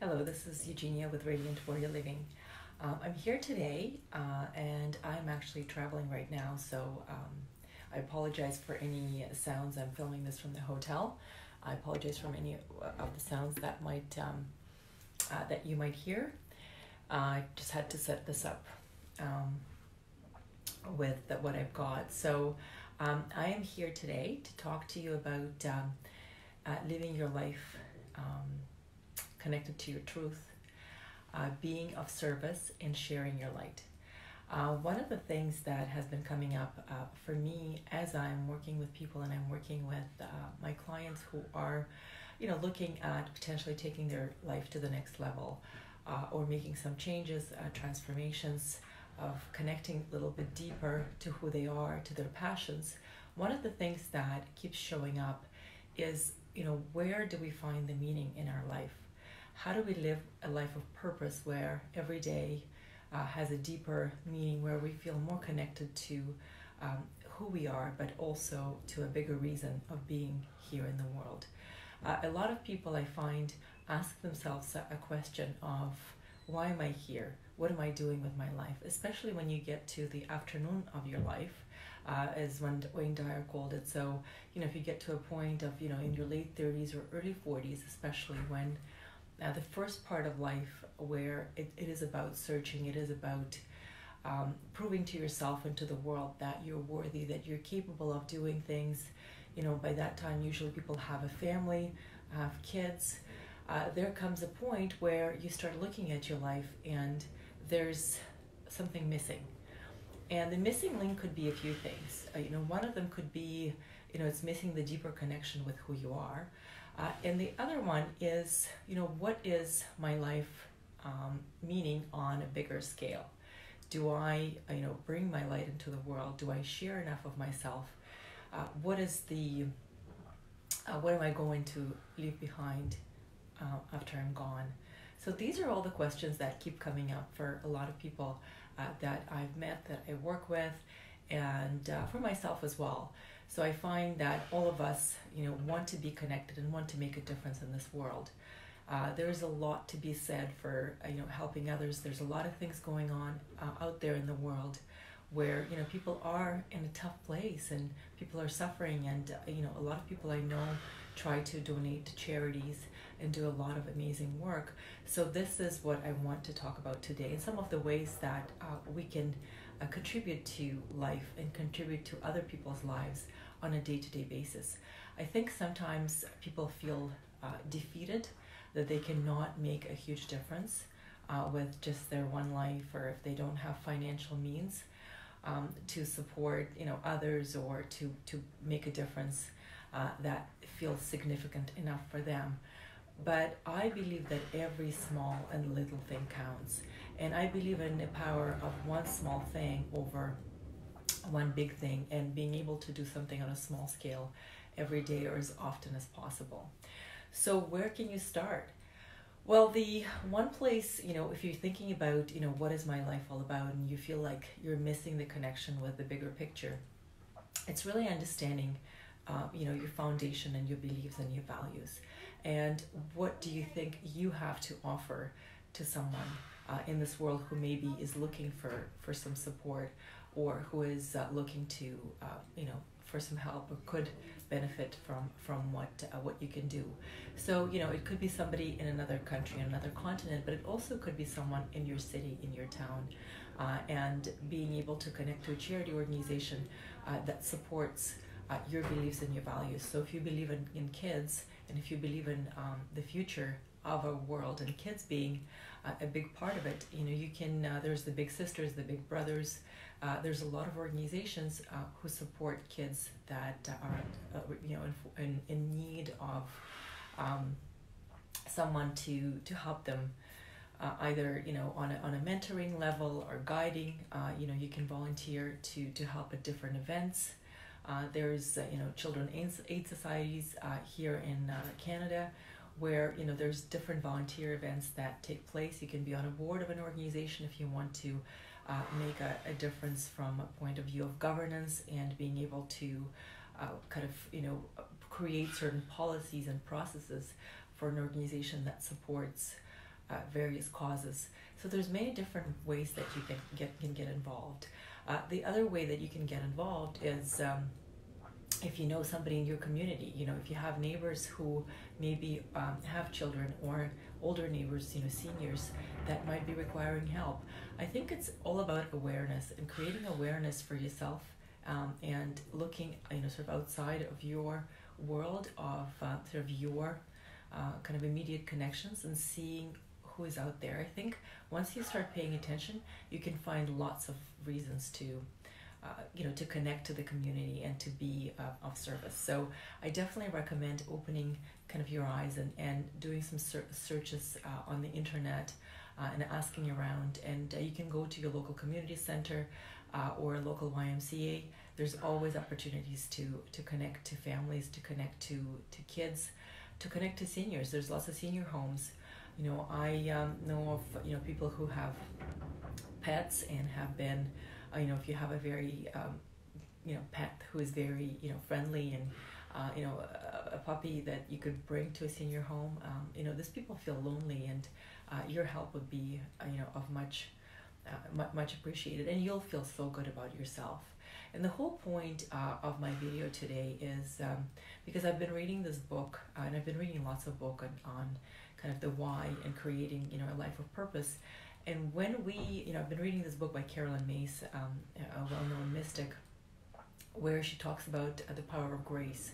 Hello, this is Eugenia with Radiant Warrior Living. I'm here today and I'm actually traveling right now, so I apologize for any sounds. I'm filming this from the hotel. I apologize for any of the sounds that that you might hear. I just had to set this up with what I've got. So I am here today to talk to you about living your life connected to your truth, being of service, and sharing your light. One of the things that has been coming up for me as I'm working with people and I'm working with my clients who are, looking at potentially taking their life to the next level or making some changes, transformations, of connecting a little bit deeper to who they are, to their passions. One of the things that keeps showing up is, where do we find the meaning in our life? How do we live a life of purpose where every day has a deeper meaning, where we feel more connected to who we are, but also to a bigger reason of being here in the world? A lot of people I find ask themselves a question of, why am I here? What am I doing with my life? Especially when you get to the afternoon of your life, as Wayne Dyer called it. So, if you get to a point of, in your late 30s or early 40s, especially when the first part of life where it is about searching, it is about proving to yourself and to the world that you're worthy, that you're capable of doing things. By that time, usually people have a family, have kids. There comes a point where you start looking at your life and there's something missing. And the missing link could be a few things. One of them could be, it's missing the deeper connection with who you are. And the other one is, what is my life meaning on a bigger scale? Do I, bring my light into the world? Do I share enough of myself? What am I going to leave behind after I'm gone? So these are all the questions that keep coming up for a lot of people that I've met, that I work with, and for myself as well. So I find that all of us, want to be connected and want to make a difference in this world. There's a lot to be said for, helping others. There's a lot of things going on out there in the world where, people are in a tough place and people are suffering. And, a lot of people I know try to donate to charities and do a lot of amazing work. So this is what I want to talk about today, and some of the ways that we can contribute to life and contribute to other people's lives on a day-to-day basis. I think sometimes people feel defeated, that they cannot make a huge difference with just their one life, or if they don't have financial means to support others, or to make a difference that feels significant enough for them. But I believe that every small and little thing counts. And I believe in the power of one small thing over one big thing, and being able to do something on a small scale every day or as often as possible. So where can you start? Well, the one place, if you're thinking about, what is my life all about, and you feel like you're missing the connection with the bigger picture, it's really understanding your foundation and your beliefs and your values. And what do you think you have to offer to someone in this world who maybe is looking for some support, or who is looking to, for some help, or could benefit from what you can do. So, it could be somebody in another country, another continent, but it also could be someone in your city, in your town, and being able to connect to a charity organization that supports your beliefs and your values. So if you believe in kids, and if you believe in the future of our world, and kids being a big part of it, you can, there's the Big Sisters, the Big Brothers, there's a lot of organizations who support kids that are, in need of someone to help them, either, on a mentoring level or guiding. You can volunteer to help at different events. There's children aid societies here in Canada, where there's different volunteer events that take place. You can be on a board of an organization if you want to make a difference from a point of view of governance, and being able to create certain policies and processes for an organization that supports various causes. So there's many different ways that you can get involved. The other way that you can get involved is if you know somebody in your community. If you have neighbors who maybe have children, or older neighbors, seniors that might be requiring help. I think it's all about awareness and creating awareness for yourself, and looking, sort of outside of your world of sort of your kind of immediate connections, and seeing who is out there. I think once you start paying attention, you can find lots of reasons to to connect to the community and to be of service. So I definitely recommend opening kind of your eyes and doing some searches on the internet, and asking around. And you can go to your local community center or local YMCA. There's always opportunities to connect to families, to connect to kids, to connect to seniors. There's lots of senior homes. I know of people who have pets and have been, if you have a very pet who is very friendly, and a puppy that you could bring to a senior home. These people feel lonely, and your help would be of much appreciated, and you'll feel so good about yourself. And the whole point of my video today is because I've been reading this book, and I've been reading lots of books on kind of the why and creating a life of purpose. And when I've been reading this book by Carolyn Mace, a well-known mystic, where she talks about the power of grace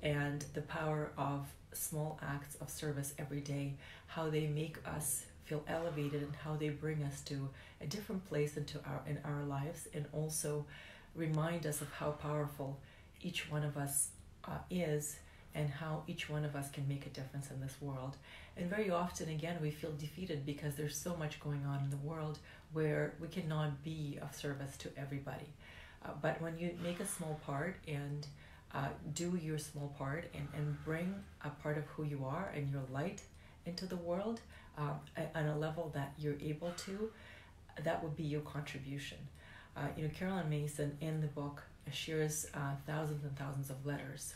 and the power of small acts of service every day, how they make us feel elevated, and how they bring us to a different place in our lives, and also remind us of how powerful each one of us is, and how each one of us can make a difference in this world. And very often, again, we feel defeated because there's so much going on in the world where we cannot be of service to everybody. But when you make a small part and do your small part, and bring a part of who you are and your light into the world on a level that you're able to, that would be your contribution. Carolyn Mason in the book shares thousands and thousands of letters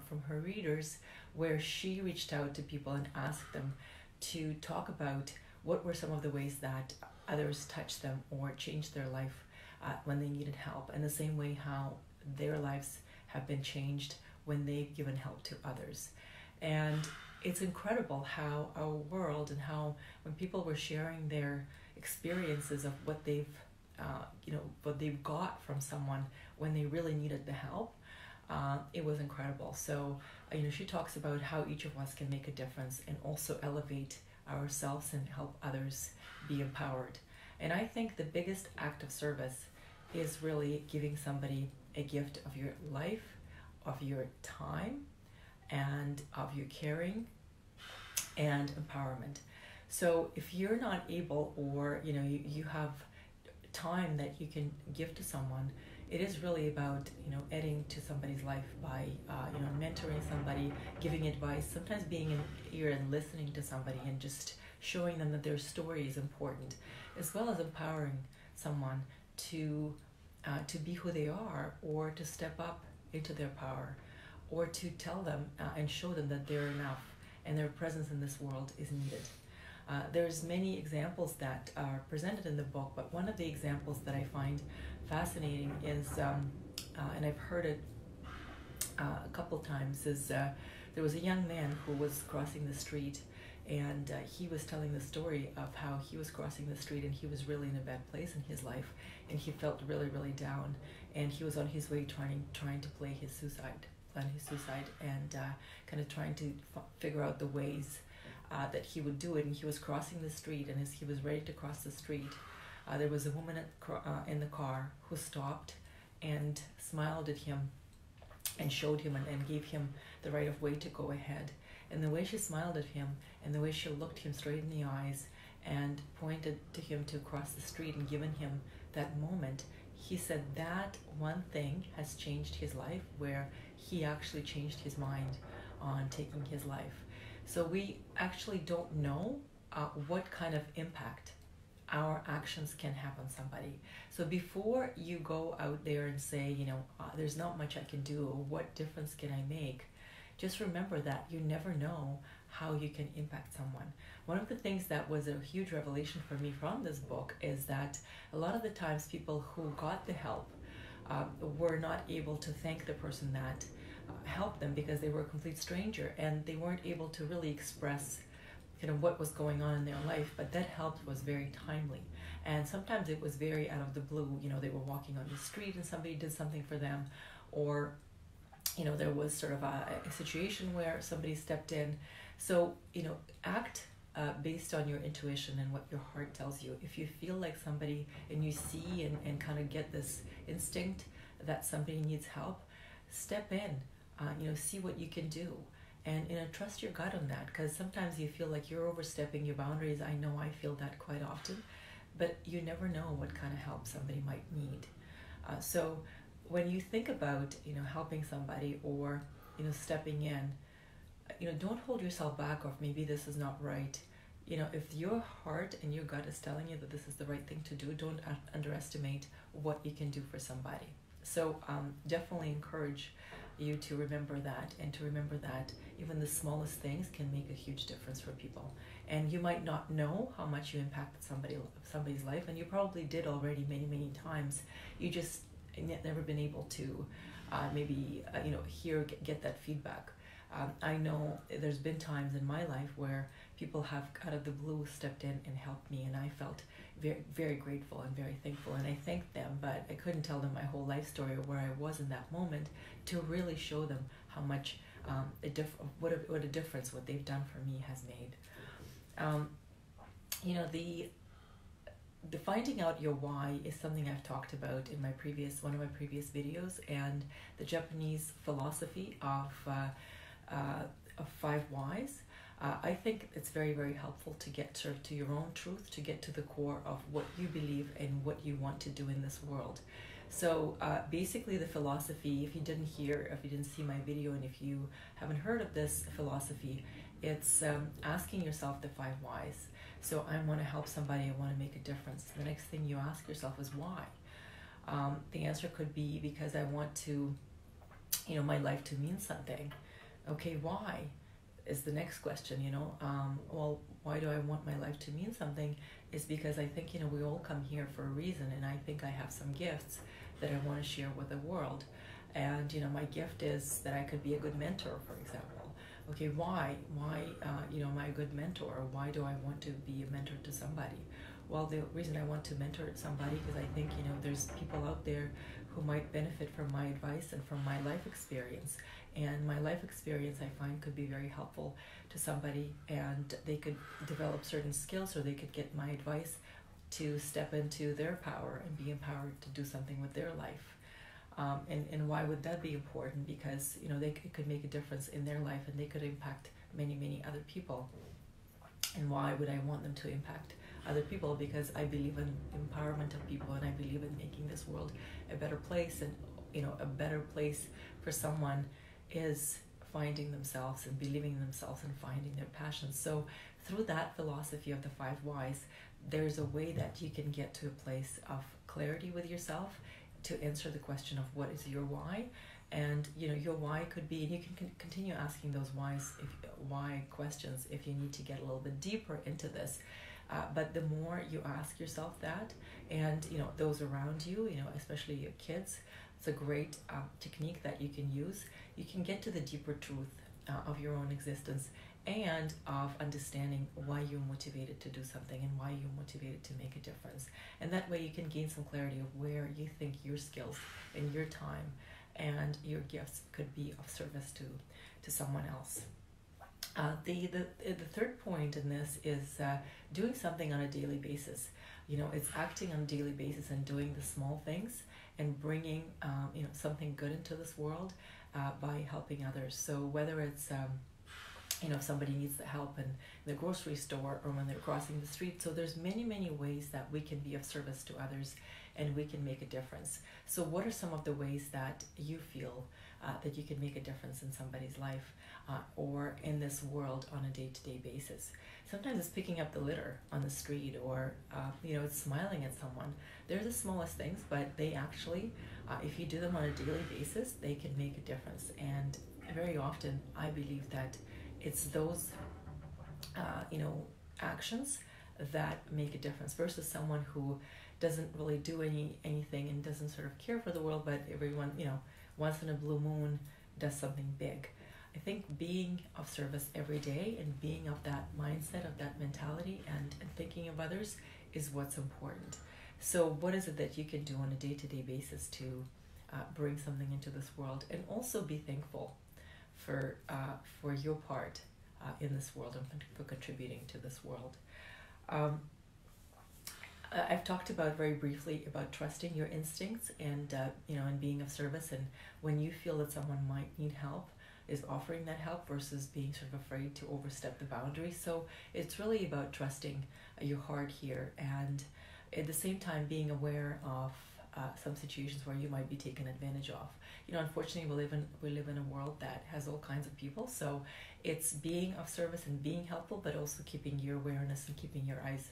from her readers, where she reached out to people and asked them to talk about what were some of the ways that others touched them or changed their life when they needed help, and the same way how their lives have been changed when they've given help to others. And it's incredible how our world, and how when people were sharing their experiences of what they've what they've got from someone when they really needed the help, it was incredible. So she talks about how each of us can make a difference, and also elevate ourselves and help others be empowered. And I think the biggest act of service is really giving somebody a gift of your life, of your time, and of your caring and empowerment. So if you're not able, or you have time that you can give to someone, it is really about adding to somebody's life by mentoring somebody, giving advice, sometimes being an ear and listening to somebody, and just showing them that their story is important, as well as empowering someone to be who they are, or to step up into their power, or to tell them and show them that they're enough, and their presence in this world is needed. There's many examples that are presented in the book, but one of the examples that I find fascinating is, and I've heard it a couple times, is there was a young man who was crossing the street, and he was telling the story of how he was crossing the street, and he was really in a bad place in his life, and he felt really, really down, and he was on his way trying to plan his suicide, and kind of trying to figure out the ways that he would do it. And he was crossing the street, and as he was ready to cross the street, there was a woman in the car who stopped and smiled at him, and showed him and gave him the right of way to go ahead. And the way she smiled at him, and the way she looked him straight in the eyes and pointed to him to cross the street and given him that moment, he said that one thing has changed his life, where he actually changed his mind on taking his life. So we actually don't know what kind of impact our actions can have on somebody. So before you go out there and say, there's not much I can do, or what difference can I make, just remember that you never know how you can impact someone. One of the things that was a huge revelation for me from this book is that a lot of the times people who got the help were not able to thank the person that helped them, because they were a complete stranger and they weren't able to really express what was going on in their life. But that help was very timely, and sometimes it was very out of the blue. They were walking on the street and somebody did something for them, or there was sort of a situation where somebody stepped in. So act based on your intuition and what your heart tells you. If you feel like somebody, and you see and kind of get this instinct that somebody needs help, step in, see what you can do, and trust your gut on that, because sometimes you feel like you're overstepping your boundaries. I know I feel that quite often, but you never know what kind of help somebody might need. So when you think about helping somebody, or stepping in, don't hold yourself back, or maybe this is not right. If your heart and your gut is telling you that this is the right thing to do, don't underestimate what you can do for somebody. So definitely encourage you to remember that, and to remember that even the smallest things can make a huge difference for people. And you might not know how much you impacted somebody's life, and you probably did already many times. You just never been able to get that feedback. I know there's been times in my life where people have out of the blue stepped in and helped me, and I felt very, very grateful and very thankful, and I thanked them, but I couldn't tell them my whole life story or where I was in that moment to really show them how much what a difference what they've done for me has made. The finding out your why is something I've talked about in one of my previous videos, and the Japanese philosophy of 5 whys. I think it's very, very helpful to get sort of to your own truth, to get to the core of what you believe and what you want to do in this world. So basically the philosophy, if you didn't see my video, and if you haven't heard of this philosophy, it's asking yourself the 5 whys. So I want to help somebody, I want to make a difference. The next thing you ask yourself is why. The answer could be because I want to, my life to mean something. Okay, why is the next question, well, why do I want my life to mean something? Is because I think, we all come here for a reason, and I think I have some gifts that I want to share with the world. And, my gift is that I could be a good mentor, for example. Okay, why am I a good mentor? Why do I want to be a mentor to somebody? Well, the reason I want to mentor somebody, because I think, there's people out there who might benefit from my advice and from my life experience. And my life experience, I find, could be very helpful to somebody, and they could develop certain skills, or they could get my advice to step into their power and be empowered to do something with their life. And why would that be important? Because, they could make a difference in their life, and they could impact many other people. And why would I want them to impact other people? Because I believe in empowerment of people, and I believe in making this world a better place. And, a better place for someone is finding themselves and believing in themselves and finding their passions. So through that philosophy of the 5 whys, there's a way that you can get to a place of clarity with yourself to answer the question of what is your why. And your why could be, and you can continue asking those why questions if you need to get a little bit deeper into this. But the more you ask yourself that, and those around you, especially your kids, it's a great technique that you can use. You can get to the deeper truth of your own existence, and of understanding why you're motivated to do something and why you're motivated to make a difference. And that way you can gain some clarity of where you think your skills and your time and your gifts could be of service to someone else. The third point in this is doing something on a daily basis. It's acting on a daily basis and doing the small things and bringing something good into this world by helping others. So whether it's if somebody needs the help in the grocery store or when they're crossing the street. So there's many ways that we can be of service to others and we can make a difference. So what are some of the ways that you feel that you can make a difference in somebody's life or in this world on a day-to-day basis? Sometimes it's picking up the litter on the street, or it's smiling at someone. They're the smallest things, but they actually, if you do them on a daily basis, they can make a difference. And very often I believe that it's those actions that make a difference versus someone who doesn't really do anything and doesn't sort of care for the world, but everyone, once in a blue moon does something big. I think being of service every day and being of that mindset, of that mentality, and thinking of others is what's important. So what is it that you can do on a day-to-day basis to bring something into this world, and also be thankful for your part in this world and for contributing to this world. I've talked about very briefly about trusting your instincts and and being of service, and when you feel that someone might need help, is offering that help versus being sort of afraid to overstep the boundary. So it's really about trusting your heart here, and at the same time being aware of some situations where you might be taken advantage of. Unfortunately, we live in a world that has all kinds of people. So it's being of service and being helpful, but also keeping your awareness and keeping your eyes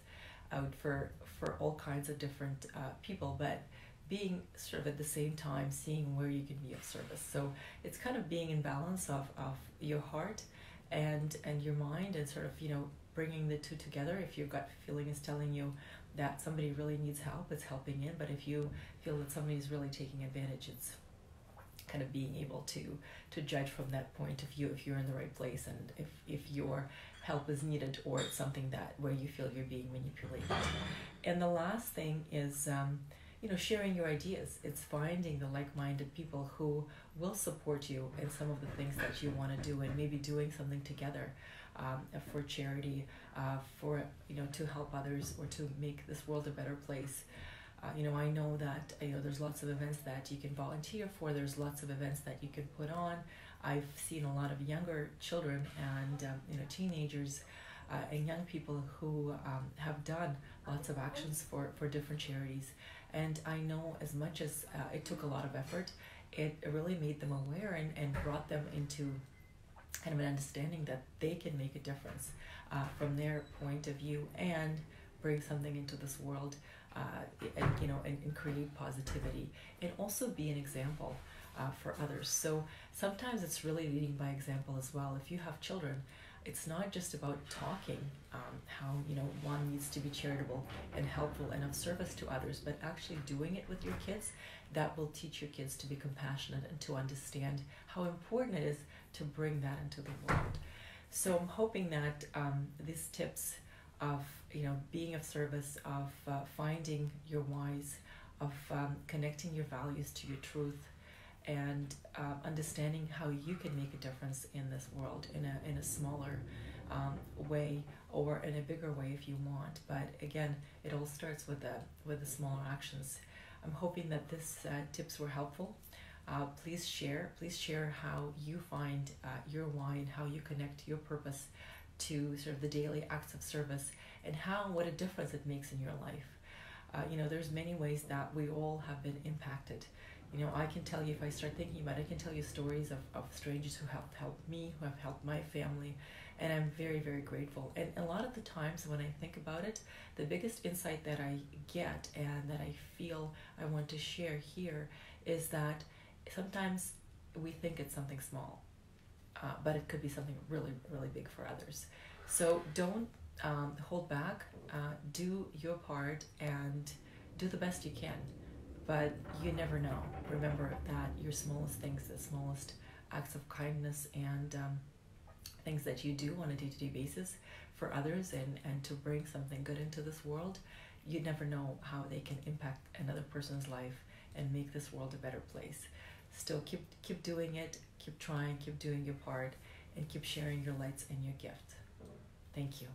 out for all kinds of different people, but being sort of at the same time seeing where you can be of service. So it's kind of being in balance of your heart and your mind, and sort of bringing the two together. If your gut feeling is telling you that somebody really needs help, it's helping in. But if you feel that somebody's really taking advantage, it's kind of being able to judge from that point of view if you're in the right place, and if your help is needed, or it's something that where you feel you're being manipulated. And the last thing is sharing your ideas. It's finding the like-minded people who will support you in some of the things that you want to do, and maybe doing something together for charity, for to help others, or to make this world a better place. I know that there's lots of events that you can volunteer for. There's lots of events that you can put on. I've seen a lot of younger children and teenagers and young people who have done lots of actions for different charities. And I know, as much as it took a lot of effort, it really made them aware and brought them into kind of an understanding that they can make a difference from their point of view, and bring something into this world, and create positivity, and also be an example for others. So sometimes it's really leading by example as well. If you have children, it's not just about talking how one needs to be charitable and helpful and of service to others, but actually doing it with your kids. That will teach your kids to be compassionate and to understand how important it is to bring that into the world. So I'm hoping that these tips of being of service, of finding your whys, of connecting your values to your truth, and understanding how you can make a difference in this world in a smaller way, or in a bigger way if you want. But again, it all starts with the smaller actions. I'm hoping that this tips were helpful. Please share how you find your why, and how you connect your purpose to sort of the daily acts of service, and what a difference it makes in your life. There's many ways that we all have been impacted. I can tell you, if I start thinking about it, I can tell you stories of strangers who have helped me, who have helped my family, and I'm very, very grateful. And a lot of the times when I think about it, the biggest insight that I get, and that I feel I want to share here, is that sometimes we think it's something small, but it could be something really, really big for others. So don't hold back. Do your part and do the best you can. But you never know. Remember that your smallest things, the smallest acts of kindness, and things that you do on a day-to-day basis for others, and to bring something good into this world, you never know how they can impact another person's life and make this world a better place. Still keep doing it, keep trying, keep doing your part, and keep sharing your lights and your gift. Thank you.